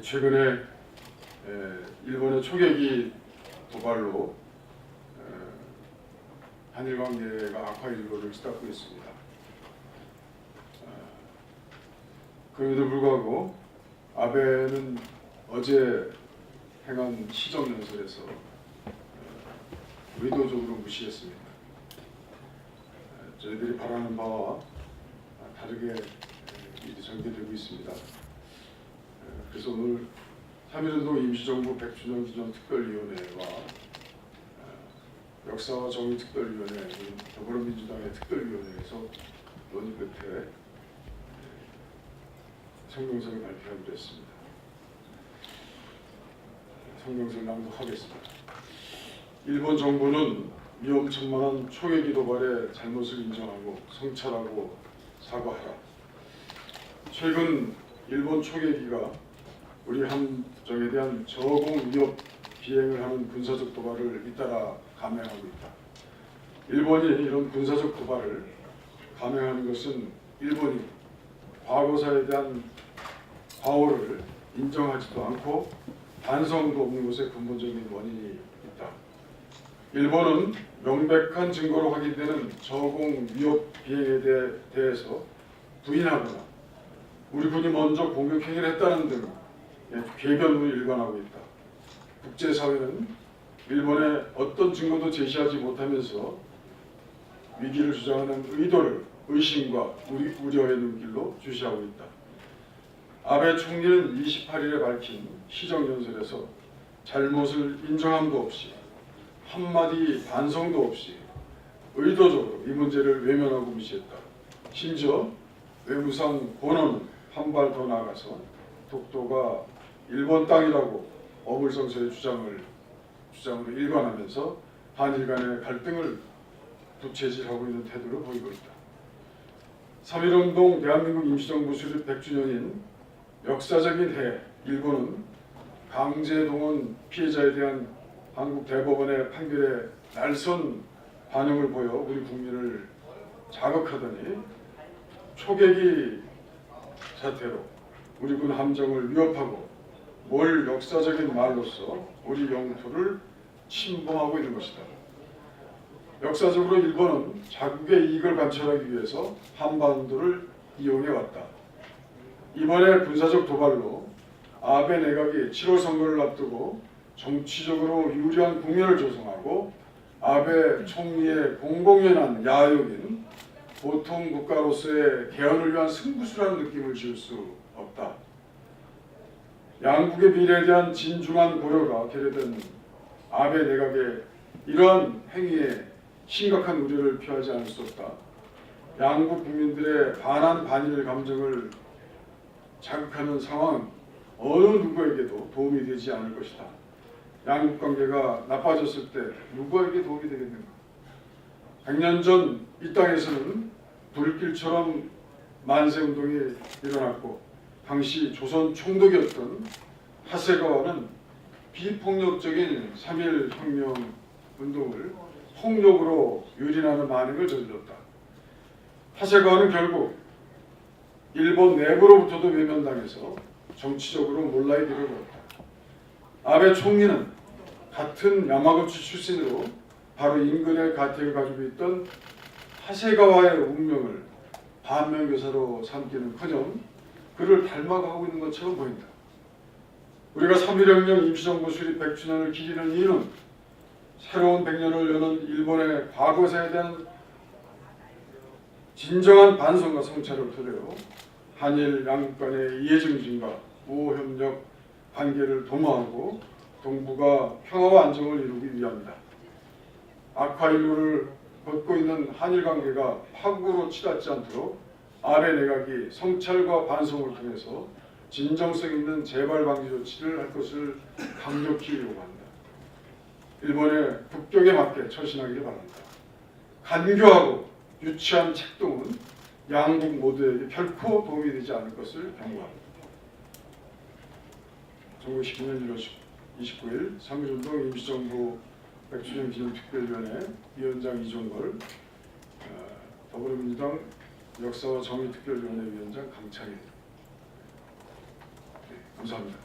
최근에 일본의 초계기 도발로 한일 관계가 악화일로를 치닫고 있습니다. 그럼에도 불구하고 아베는 어제 행한 시정연설에서 의도적으로 무시했습니다. 저희들이 바라는 바와 다르게 일이 전개되고 있습니다. 그래서 오늘 3.1운동 임시정부 100주년 기념 특별위원회와 역사와 정의 특별위원회, 더불어민주당의 특별위원회에서 논의 끝에 성명서를 발표하기로 했습니다. 성명서를 낭독하겠습니다. 일본 정부는 위험천만한 초계기 도발의 잘못을 인정하고 성찰하고 사과하라. 최근 일본 초계기가 우리 함정에 대한 저공 위협 비행을 하는 군사적 도발을 잇따라 감행하고 있다. 일본이 이런 군사적 도발을 감행하는 것은 일본이 과거사에 대한 과오를 인정하지도 않고 반성도 없는 것에 근본적인 원인이 있다. 일본은 명백한 증거로 확인되는 저공 위협 비행에 대해서 부인하거나 우리 군이 먼저 공격 행위를 했다는 등 궤변으로 일관하고 있다. 국제사회는 일본의 어떤 증거도 제시하지 못하면서 위기를 주장하는 의도를 의심과 우려의 눈길로 주시하고 있다. 아베 총리는 28일에 밝힌 시정연설에서 잘못을 인정함도 없이 한마디 반성도 없이 의도적으로 이 문제를 외면하고 무시했다. 심지어 외무상 권원은 한 발 더 나아가서 독도가 일본 땅이라고 어물성서의 주장으로 일관하면서 한일 간의 갈등을 부채질하고 있는 태도를 보이고 있다. 3.1운동 대한민국 임시정부 수립 100주년인 역사적인 해, 일본은 강제동원 피해자에 대한 한국 대법원의 판결에 날선 반응을 보여 우리 국민을 자극하더니 초계기 사태로 우리 군 함정을 위협하고 뭘 역사적인 말로서 우리 영토를 침범하고 있는 것이다. 역사적으로 일본은 자국의 이익을 관철하기 위해서 한반도를 이용해왔다. 이번에 군사적 도발로 아베 내각이 7월 선거를 앞두고 정치적으로 유리한 국면을 조성하고 아베 총리의 공공연한 야욕인 보통 국가로서의 개헌을 위한 승부수라는 느낌을 지울 수 없다. 양국의 미래에 대한 진중한 고려가 결여된 아베 내각의 이러한 행위에 심각한 우려를 표하지 않을 수 없다. 양국 국민들의 반한 반일 감정을 자극하는 상황은 어느 누구에게도 도움이 되지 않을 것이다. 양국 관계가 나빠졌을 때 누구에게 도움이 되겠는가? 100년 전 이 땅에서는 불길처럼 만세운동이 일어났고 당시 조선 총독이었던 하세가와는 비폭력적인 3.1 혁명 운동을 폭력으로 유린하는 만행을 저질렀다. 하세가와는 결국 일본 내부로부터도 외면당해서 정치적으로 몰락의 길을 걸었다. 아베 총리는 같은 야마구치 출신으로 바로 인근의 가택을 가지고 있던 하세가와의 운명을 반면교사로 삼기는커녕 그를 닮아가고 있는 것처럼 보인다. 우리가 3.1혁명 임시정부 수립 100주년을 기리는 이유는 새로운 100년을 여는 일본의 과거사에 대한 진정한 반성과 성찰을 토대로 한일 양국 간의 이해증진과 우호협력 관계를 도모하고 동북아 평화와 안정을 이루기 위함이다. 악화일로를 걷고 있는 한일 관계가 파국으로 치닫지 않도록 아베 내각이 성찰과 반성을 통해서 진정성 있는 재발 방지 조치를 할 것을 강력히 요구한다. 일본의 국격에 맞게 처신하기를 바랍니다. 간교하고 유치한 책동은 양국 모두에게 결코 도움이 되지 않을 것을 경고합니다. 1919년 1월 29일 3.1운동 임시정부 100주년 기념특별위원회 위원장 이종걸, 더불어민주당 역사와 정의특별위원회 위원장 강창일. 네, 감사합니다.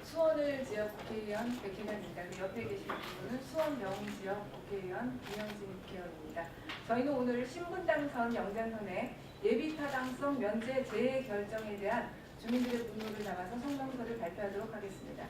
수원을 지역 국회의원 백혜련입니다. 그 옆에 계신 분은 수원명 지역 국회의원 김영진 국회의원입니다. 저희는 오늘 신분당선 영장선의 예비타당성 면제 재해 결정에 대한 주민들의 분노를 담아서 성명서를 발표하도록 하겠습니다.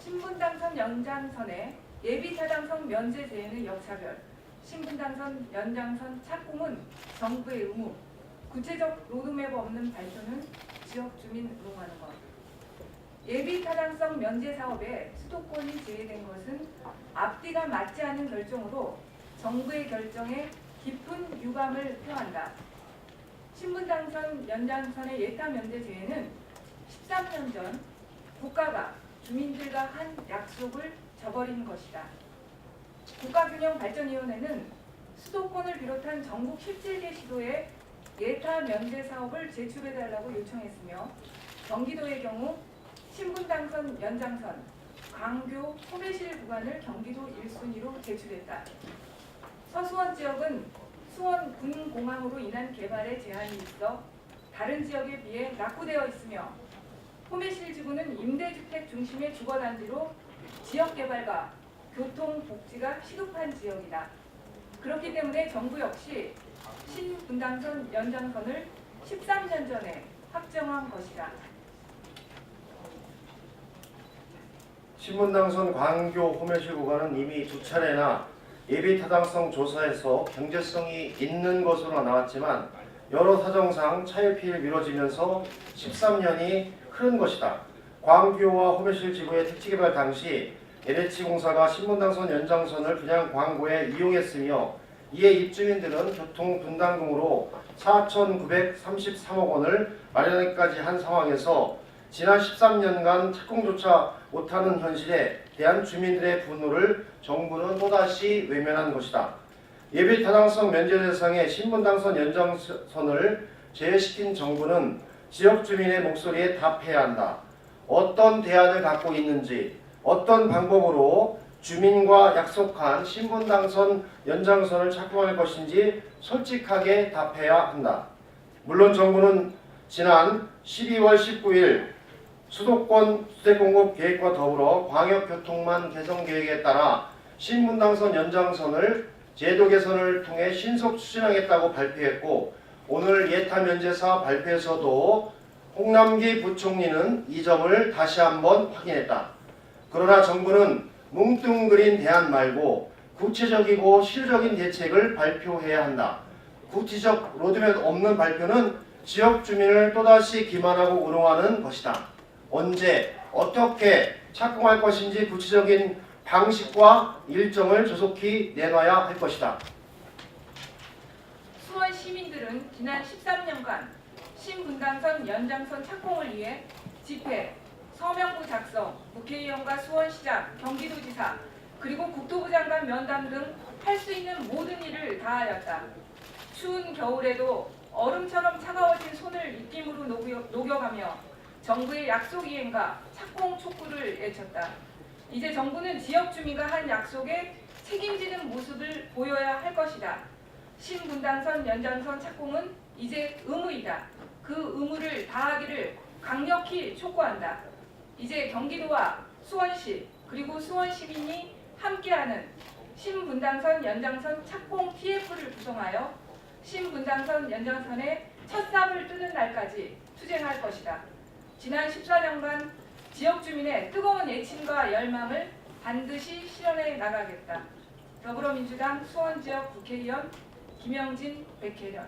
신분당선 연장선의 예비타당성 면제 재해는 역차별, 신분당선 연장선 착공은 정부의 의무, 구체적 로드맵 없는 발표는 지역 주민 응하는 것. 예비타당성 면제 사업에 수도권이 제외된 것은 앞뒤가 맞지 않는 결정으로 정부의 결정에 깊은 유감을 표한다. 신분당선 연장선의 예타 면제 제외는 13년 전 국가가 주민들과 한 약속을 저버린 것이다. 국가균형발전위원회는 수도권을 비롯한 전국 17개 시도에 예타 면제 사업을 제출해달라고 요청했으며 경기도의 경우 신분당선 연장선, 광교, 소매실 구간을 경기도 1순위로 제출했다. 서수원 지역은 수원 군공항으로 인한 개발에 제한이 있어 다른 지역에 비해 낙후되어 있으며 소매실 지구는 임대주택 중심의 주거단지로 지역개발과 교통복지가 시급한 지역이다. 그렇기 때문에 정부 역시 신분당선 연장선을 13년 전에 확정한 것이다. 신분당선 광교 호매실 구간은 이미 두 차례나 예비타당성 조사에서 경제성이 있는 것으로 나왔지만 여러 사정상 차일피일 미뤄지면서 13년이 흐른 것이다. 광교와 호매실 지구의 택지개발 당시 LH공사가 신분당선 연장선을 분양 광고에 이용했으며 이에 입주민들은 교통 분담금으로 4,933억 원을 마련하기까지 한 상황에서 지난 13년간 착공조차 못하는 현실에 대한 주민들의 분노를 정부는 또다시 외면한 것이다. 예비타당성 면제 대상의 신분당선 연장선을 제외시킨 정부는 지역 주민의 목소리에 답해야 한다. 어떤 대안을 갖고 있는지, 어떤 방법으로 주민과 약속한 신분당선 연장선을 착공할 것인지 솔직하게 답해야 한다. 물론 정부는 지난 12월 19일 수도권 주택공급 계획과 더불어 광역교통망 개선 계획에 따라 신분당선 연장선을 제도 개선을 통해 신속 추진하겠다고 발표했고 오늘 예타 면제 사업 발표에서도 홍남기 부총리는 이 점을 다시 한번 확인했다. 그러나 정부는 뭉뚱그린 대안 말고 구체적이고 실효적인 대책을 발표해야 한다. 구체적 로드맵 없는 발표는 지역 주민을 또다시 기만하고 우롱하는 것이다. 언제 어떻게 착공할 것인지 구체적인 방식과 일정을 조속히 내놔야 할 것이다. 수원 시민들은 지난 13년간 신분당선 연장선 착공을 위해 집회, 서명부 작성, 국회의원과 수원시장, 경기도지사, 그리고 국토부 장관 면담 등 할 수 있는 모든 일을 다하였다. 추운 겨울에도 얼음처럼 차가워진 손을 입김으로 녹여가며 정부의 약속 이행과 착공 촉구를 외쳤다. 이제 정부는 지역 주민과 한 약속에 책임지는 모습을 보여야 할 것이다. 신분당선 연장선 착공은 이제 의무이다. 그 의무를 다하기를 강력히 촉구한다. 이제 경기도와 수원시 그리고 수원 시민이 함께하는 신분당선 연장선 착공 TF를 구성하여 신분당선 연장선의 첫 삽을 뜨는 날까지 투쟁할 것이다. 지난 14년간 지역 주민의 뜨거운 애침과 열망을 반드시 실현해 나가겠다. 더불어민주당 수원지역 국회의원 김영진 백혜련.